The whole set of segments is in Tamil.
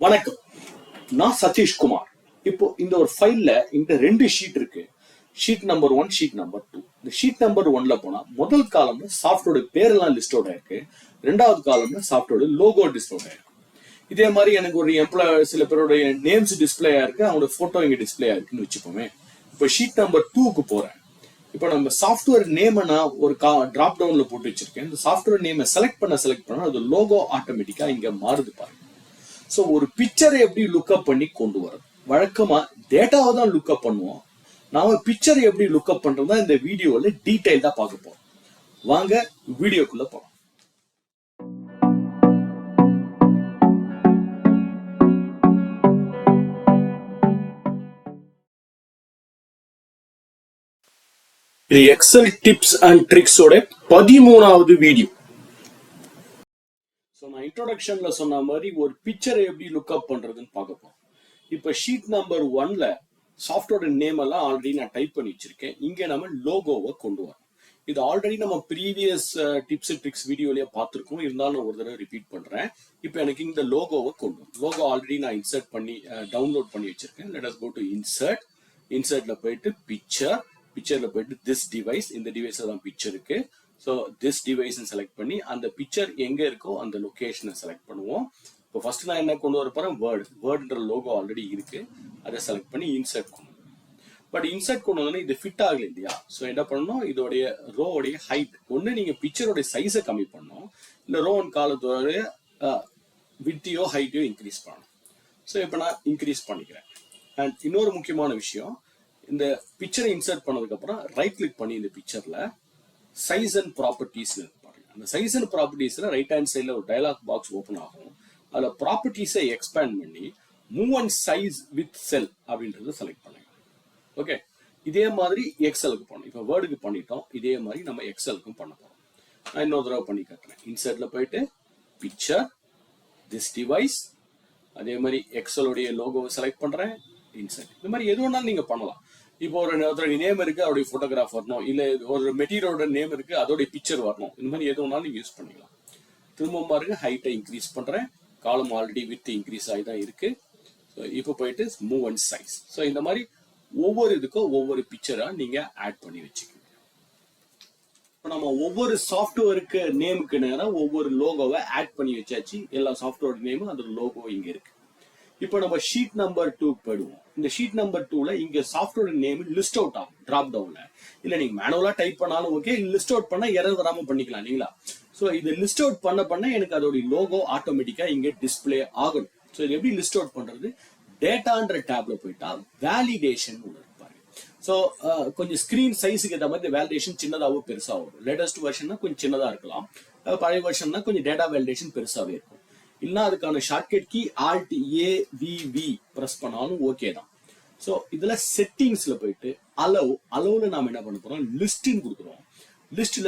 வணக்கம், நான் சதீஷ் குமார். இப்போ இந்த ஒரு ஃபைல்ல இந்த ரெண்டு ஷீட் இருக்கு. Sheet number 1, sheet number 2. இந்த ஷீட் நம்பர் 1ல போனா முதல் காலம்ல சாஃப்ட்வேரோட பேரெல்லாம் லிஸ்ட் அவுட் ஆயிருக்கு. ரெண்டாவது காலம்ல சாஃப்ட்வேரோட லோகோ லிஸ்ட் அவுட் ஆயிருக்கு. இதே மாதிரி எனக்கு ஒரு எம்ப்ளாய் சில பேருடைய நேம்ஸ் டிஸ்பிளே ஆயிருக்கு, அவங்களோட போட்டோ இங்க டிஸ்பிளே ஆயிருக்குன்னு வச்சுப்போமே. இப்போ ஷீட் நம்பர் 2க்கு போறேன். இப்போ நம்ம சாஃப்ட்வேர் நேம் நான் ஒரு டிராப் டவுன்ல போட்டு வச்சிருக்கேன். இந்த சாஃப்ட்வேர் நேமை செலக்ட் பண்ண அது லோகோ ஆட்டோமேட்டிக்கா இங்க மாறுது பாருங்க. ஸோ ஒரு பிக்சரை எப்படி லுக்அப் பண்ணி கொண்டு வரும்? வழக்கமா டேட்டாவை தான் லுக்அப் பண்ணுவோம். நாம பிக்சரை எப்படி லுக்அப் பண்றதா இந்த வீடியோல டீடைல்டா பார்க்க போறோம். வாங்க வீடியோக்குள்ள போறோம். இது எக்ஸல் டிப்ஸ் அண்ட் ட்ரிக்ஸோட 13வது வீடியோ. நான் இன்ட்ரோடக்ஷன்ல சொன்ன மாதிரி ஒரு பிக்சரை எப்படி லுக்அப் பண்றதுன்னு பார்க்க போறோம். இப்ப ஷீட் நம்பர் 1ல சாஃப்ட்வேர் நேம் எல்லாம் ஆல்ரெடி நான் டைப் பண்ணி வச்சிருக்கேன். இங்க நம்ம லோகோவை கொண்டு வரோம். இது ஆல்ரெடி நம்ம ப்ரீவியஸ் டிப்ஸ் அண்ட் ட்ரிக்ஸ் வீடியோலயே பார்த்துருக்கோம். இருந்தாலும் ஒரு தடவை ரிப்பீட் பண்றேன். இப்போ எனக்கு இந்த லோகோவை கொண்டு வரும். லோகோ ஆல்ரெடி நான் இன்சர்ட் பண்ணி டவுன்லோட் பண்ணி வச்சிருக்கேன். Let us go to insert. இன்சர்ட்ல போயிட்டு பிக்சர்ல போயிட்டு திஸ் டிவைஸ், இந்த டிவைஸ்ல தான் பிக்சர் இருக்கு. ஸோ திஸ் டிவைஸ் செலக்ட் பண்ணி அந்த பிக்சர் எங்க இருக்கோ அந்த லொகேஷனை செலக்ட் பண்ணுவோம். இப்போ ஃபர்ஸ்ட் நான் என்ன கொண்டு வர போறேன், வேர்டுன்ற லோகோ ஆல்ரெடி இருக்கு, அதை செலக்ட் பண்ணி இன்சர்ட் கொண்டு. பட் இன்சர்ட் கொண்டு வந்தோன்னா இது ஃபிட் ஆகல இல்லையா? ஸோ என்ன பண்ணணும், இதோடைய ரோடைய ஹைட் ஒன்று நீங்க பிக்சரோடைய சைஸை கம்மி பண்ணணும், இல்லை ரோ அண்ட் காலத்தோடைய வித்தியோ ஹைட்டையோ இன்க்ரீஸ் பண்ணணும். ஸோ இப்போ நான் இன்க்ரீஸ் பண்ணிக்கிறேன். அண்ட் இன்னொரு முக்கியமான விஷயம், இந்த பிக்சரை இன்சர்ட் பண்ணதுக்கு அப்புறம் ரைட் கிளிக் பண்ணி இந்த பிக்சர்ல சைஸ் அண்ட் ப்ராப்பர்ட்டிஸ் பாருங்க. அந்த சைஸ் அண்ட் ப்ராப்பர்ட்டிஸ்ல ரைட் ஹேண்ட் சைட்ல ஒரு டயலாக் பாக்ஸ் ஓப்பன் ஆகும். அதுல ப்ராப்பர்ட்டிஸை எக்ஸ்பேண்ட் பண்ணி மூவ் அண்ட் சைஸ் வித் செல் அப்படின்றத செலக்ட் பண்ணுங்க. ஓகே, இதே மாதிரி எக்ஸலுக்கு பண்ணணும். இப்போ வேர்டுக்கு பண்ணிட்டோம், இதே மாதிரி நம்ம எக்ஸலுக்கும் பண்ண போறோம். நான் இன்னொரு தடவை பண்ணி காட்டுறேன். இன்சர்ட்ல போயிட்டு பிக்சர், திஸ் டிவைஸ், அதே மாதிரி எக்ஸலோடைய லோகோவை செலக்ட் பண்றேன், இன்சர்ட். இந்த மாதிரி எது வேணாலும் நீங்க பண்ணலாம். இப்போ ஒரு நேம் இருக்கு, அதோடைய போட்டோகிராஃப் வரணும், இல்ல ஒரு மெட்டீரியலோட நேம் இருக்கு, அதோடைய பிக்சர் வரணும். இந்த மாதிரி எது வேணாலும் நீங்க யூஸ் பண்ணிக்கலாம். திரும்ப பாருங்க, ஹைட்டை இன்க்ரீஸ் பண்றேன். காலம் ஆல்ரெடி வித் இன்க்ரீஸ் ஆகி தான் இருக்கு. இப்போ போயிட்டு மூவ் அண்ட் சைஸ். ஸோ இந்த மாதிரி ஒவ்வொரு இதுக்கும் ஒவ்வொரு பிக்சரா நீங்க ஆட் பண்ணி வச்சுக்கோங்க. இப்போ நம்ம ஒவ்வொரு சாஃப்ட்வேருக்கு நேமுக்கு நேரம் ஒவ்வொரு லோகோவை ஆட் பண்ணி வச்சாச்சு. எல்லா சாஃப்ட்வேர் நேமும் அதோட லோகோ இங்க இருக்கு. இப்போ நம்ம ஷீட் நம்பர் 2 போயிடுவோம். இந்த ஷீட் நம்பர் 2ல இங்க சாஃப்ட்வேர் நேம் லிஸ்ட் அவுட் ஆகும் டிராப் டவுன்ல. இல்ல நீங்க மேனுவலா டைப் பண்ணாலும் ஓகே, லிஸ்ட் அவுட் பண்ணா எரர் வராம பண்ணிக்கலாம் இல்லைங்களா? ஸோ இது லிஸ்ட் அவுட் பண்ண எனக்கு அதோட லோகோ ஆட்டோமேட்டிக்கா இங்க டிஸ்பிளே ஆகணும். ஸோ இது எப்படி லிஸ்ட் அவுட் பண்றது? டேட்டான்ற டேப்ல போயிட்டா வேலிடேஷன் ஒன்று இருப்பாரு. ஸோ கொஞ்சம் ஸ்கிரீன் சைஸுக்கு ஏற்ற மாதிரி வேலிடேஷன் சின்னதாவோ பெருசாக வரும். லேட்டஸ்ட் வெர்ஷன்னா கொஞ்சம் சின்னதா இருக்கலாம், பழைய வெர்ஷன்னா கொஞ்சம் டேட்டா வேலிடேஷன் பெருசாவே இருக்கும். இல்ல அதுக்கான shortcut key Alt A V V press பண்ணாலும் ஓகே தான். ஸோ இதுல செட்டிங்ஸ்ல போயிட்டு அளவுல நாம என்ன பண்ண போறோம், லிஸ்ட்னு கொடுக்குறோம். லிஸ்ட்ல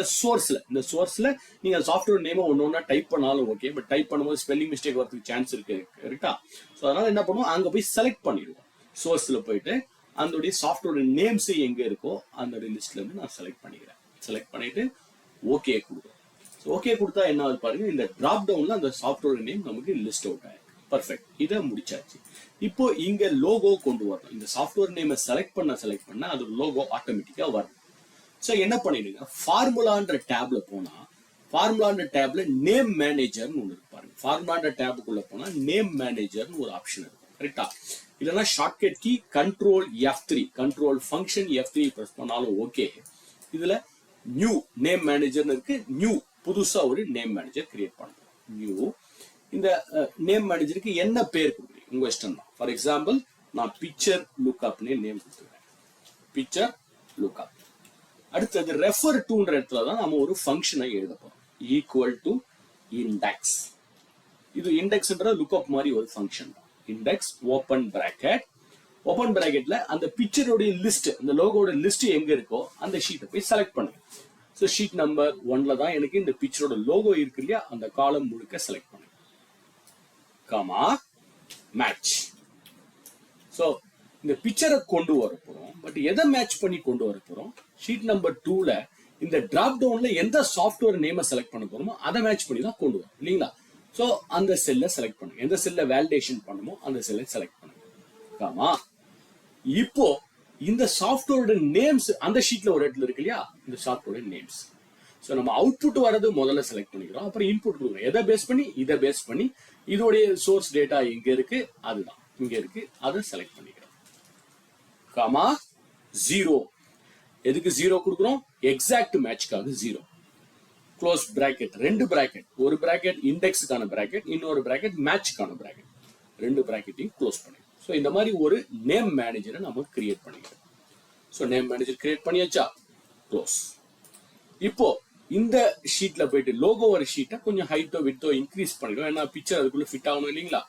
இந்த சோர்ஸ்ல நீங்க சாஃப்ட்வேர் நேம் ஒன்னொன்னா டைப் பண்ணாலும் ஓகே, பட் டைப் பண்ணும்போது ஸ்பெல்லிங் மிஸ்டேக் வரதுக்கு சான்ஸ் இருக்கு கரெக்டா? ஸோ அதனால என்ன பண்ணுவோம், அங்க போய் செலக்ட் பண்ணிடுவோம். சோர்ஸ்ல போயிட்டு அதோடைய சாஃப்ட்வேர் நேம்ஸ் எங்க இருக்கோ அந்த லிஸ்ட்ல இருந்து நான் செலக்ட் பண்ணிக்கிறேன். செலக்ட் பண்ணிட்டு ஓகே கொடுக்குறோம். ஓகே கொடுத்தா என்ன ஆகுது பாருங்க, இந்த டிராப் டவுன்ல அந்த சாஃப்ட்வேர் நேம் நமக்கு லிஸ்ட் அவுட் ஆயிருக்கு. பர்ஃபெக்ட், இதை முடிச்சாச்சு. இப்போ இங்க லோகோ கொண்டு வரணும். இந்த சாஃப்ட்வேர் நேமை செலக்ட் பண்ண அது லோகோ ஆட்டோமேட்டிக்கா வரும். ஸோ என்ன பண்ணிடுங்க, ஃபார்முலான்ற டேப்ல போனா ஃபார்முலான்ற டேப்ல நேம் மேனேஜர்னு ஒன்று இருப்பாரு. ஃபார்முலான்ற டேபுக்குள்ள போனா நேம் மேனேஜர்னு ஒரு ஆப்ஷன் இருக்கும் கரெக்டா? இல்லைன்னா shortcut key control F3, control function F3 press பண்ணாலும் ஓகே. இதுல நியூ நேம் மேனேஜர்னு இருக்கு. நியூ புதுசா ஒரு நேம் மேனேஜர் கிரியேட் பண்ணுறோம். நியூ இந்த நேம் மேனேஜருக்கு என்ன பேர் கொடுக்குறீங்க உங்க இஷ்டம் தான். ஃபார் எக்ஸாம்பிள் நான் பிக்சர் லுக்அப்னு நேம் கொடுத்துருக்கேன். Picture lookup. அடுத்தது ரெஃபர் டுன்ற இடத்துல தான் நம்ம ஒரு ஃபங்க்ஷனை எழுத போறோம். Equal to index. இது இண்டெக்ஸ்ன்ற லுக்அப் மாதிரி ஒரு ஃபங்க்ஷன் தான். இண்டெக்ஸ் ஓபன் பிராக்கெட்ல அந்த பிக்சரோட லிஸ்ட், அந்த லோகோட லிஸ்ட் எங்க இருக்கோ அந்த ஷீட்டை போய் செலக்ட் பண்ணுங்க. ஸோ ஷீட் நம்பர் 1ல தான் எனக்கு இந்த பிக்சரோட லோகோ இருக்கு இல்லையா, அந்த காலம் முழுக்க செலக்ட் பண்ணுங்க. Gamma match. ஸோ இந்த பிக்சரை கொண்டு வர போறோம். பட் எதை மேட்ச் பண்ணி கொண்டு வர போறோம்? ஷீட் நம்பர் 2ல இந்த டிராப் டவுன்ல எந்த சாஃப்ட்வேர் நேமை செலக்ட் பண்ண போறோமோ அதை மேட்ச் பண்ணி தான் கொண்டு வரும் இல்லைங்களா? ஸோ அந்த செல்லை செலக்ட் பண்ணுங்க. எந்த செல்லை வேலிடேஷன் பண்ணுமோ அந்த செல்லை செலக்ட் பண்ணுங்க. காமா இப்போ இந்த சாஃப்ட்வேரோட நேம்ஸ் அந்த ஷீட்ல ஒரு இடத்துல இருக்கு இல்லையா, இந்த சாஃப்ட்வேரோட நேம்ஸ். ஸோ நம்ம அவுட்புட் வரது முதல்ல செலக்ட் பண்ணிக்கிறோம், அப்புறம் இன்புட் கொடுக்குறோம். எதை பேஸ் பண்ணி? இதை பேஸ் பண்ணி இதோடைய சோர்ஸ் டேட்டா எங்க இருக்கு, அதுதான் இங்க இருக்கு, அதை செலக்ட் பண்ணிக்கிறோம். காமா 0. எதுக்கு 0 கொடுக்குறோம்? எக்ஸாக்ட் மேட்ச்க்காக 0. க்ளோஸ் பிராக்கெட், 2 பிராக்கெட், ஒரு பிராக்கெட் இண்டெக்ஸுக்கான பிராக்கெட், இன்னொரு பிராக்கெட் மேட்ச்க்கான பிராக்கெட், 2 பிராக்கெட்டையும் க்ளோஸ் பண்ணி. ஸோ இந்த மாதிரி ஒரு நேம் மேனேஜரை நம்ம கிரியேட் பண்ணிக்கிறோம். ஸோ நேம் மேனேஜர் கிரியேட் பண்ணியாச்சா? க்ளோஸ். இப்போ இந்த ஷீட்ல போயிட்டு லோகோ ஒரு ஷீட்டை கொஞ்சம் ஹைட்டோ விட்டோ இன்க்ரீஸ் பண்ணிடும், ஏன்னா பிக்சர் அதுக்குள்ள ஃபிட் ஆகணும் இல்லைங்களா.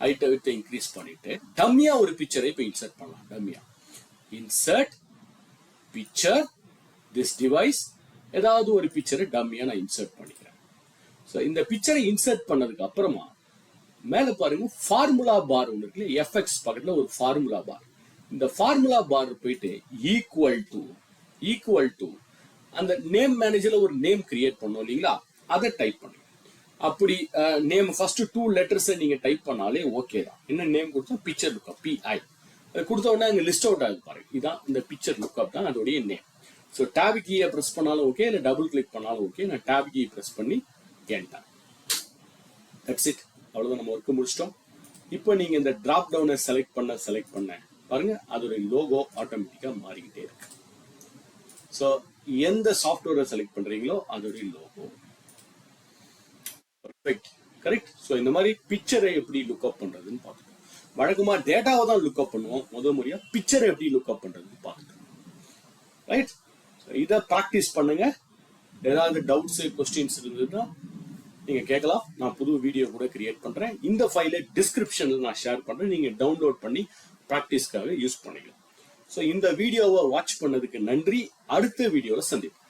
ஹைட்டோ விட்டோ இன்க்ரீஸ் பண்ணிட்டு டம்மியா ஒரு பிக்சரை இப்போ இன்சர்ட் பண்ணலாம். டம்மியா இன்சர்ட் பிக்சர் திஸ் டிவைஸ், ஏதாவது ஒரு பிக்சரை டம்மியா நான் இன்சர்ட் பண்ணிக்கிறேன். ஸோ இந்த பிக்சரை இன்சர்ட் பண்ணதுக்கு அப்புறமா மேல பாருங்க ஃபார்முலா பார் ஒன்று இருக்கு, எஃப்எக்ஸ் பக்கத்துல ஒரு ஃபார்முலா பார். இந்த ஃபார்முலா பார் போயிட்டு ஈக்குவல் டு அந்த நேம் மேனேஜர்ல ஒரு நேம் கிரியேட் பண்ணோம் இல்லைங்களா, அதை டைப் பண்ணுங்க. அப்படி நேம் ஃபர்ஸ்ட் 2 லெட்டர்ஸ் நீங்க டைப் பண்ணாலே ஓகே தான். என்ன நேம் கொடுத்தா? Picture lookup, PI. கொடுத்த உடனே அங்க லிஸ்ட் அவுட் ஆகுது பாருங்க, இதான் இந்த பிக்சர் லுக்கப் தான் அதோடைய நேம். ஸோ டேப் கீயை ப்ரெஸ் பண்ணாலும் ஓகே, இல்லை டபுள் கிளிக் பண்ணாலும் ஓகே. நான் டேப் கீயை ப்ரெஸ் பண்ணி கேட்டேன். That's it. அவ்வளவுதான், நம்ம ஒர்க் முடிச்சிட்டோம். இப்போ நீங்க இந்த டிராப் டவுனை செலக்ட் பண்ண பாருங்க, அதோட லோகோ ஆட்டோமேட்டிக்கா மாறிக்கிட்டே இருக்கு. ஸோ எந்த சாஃப்ட்வேரை செலக்ட் பண்றீங்களோ அதோடைய லோகோ. Perfect, correct. ஸோ இந்த மாதிரி பிக்சரை எப்படி லுக்அப் பண்றதுன்னு பார்த்துக்கோங்க. வழக்கமா டேட்டாவை தான் லுக்அப் பண்ணுவோம், முதல் முறையா பிக்சரை எப்படி லுக்அப் பண்றதுன்னு பார்த்துக்கோங்க. ரைட். இதை ப்ராக்டிஸ் பண்ணுங்க. ஏதாவது டவுட்ஸ் கொஸ்டின்ஸ் இருந்ததுன்னா நீங்க கேட்கலாம். நான் புது வீடியோ கூட கிரியேட் பண்றேன். இந்த ஃபைலை டிஸ்கிரிப்ஷன்ல நான் ஷேர் பண்றேன், நீங்க டவுன்லோட் பண்ணி ப்ராக்டிஸ்க்காக யூஸ் பண்ணிக்கலாம். ஸோ இந்த வீடியோவை வாட்ச் பண்ணதுக்கு நன்றி. அடுத்த வீடியோவில் சந்திப்போம்.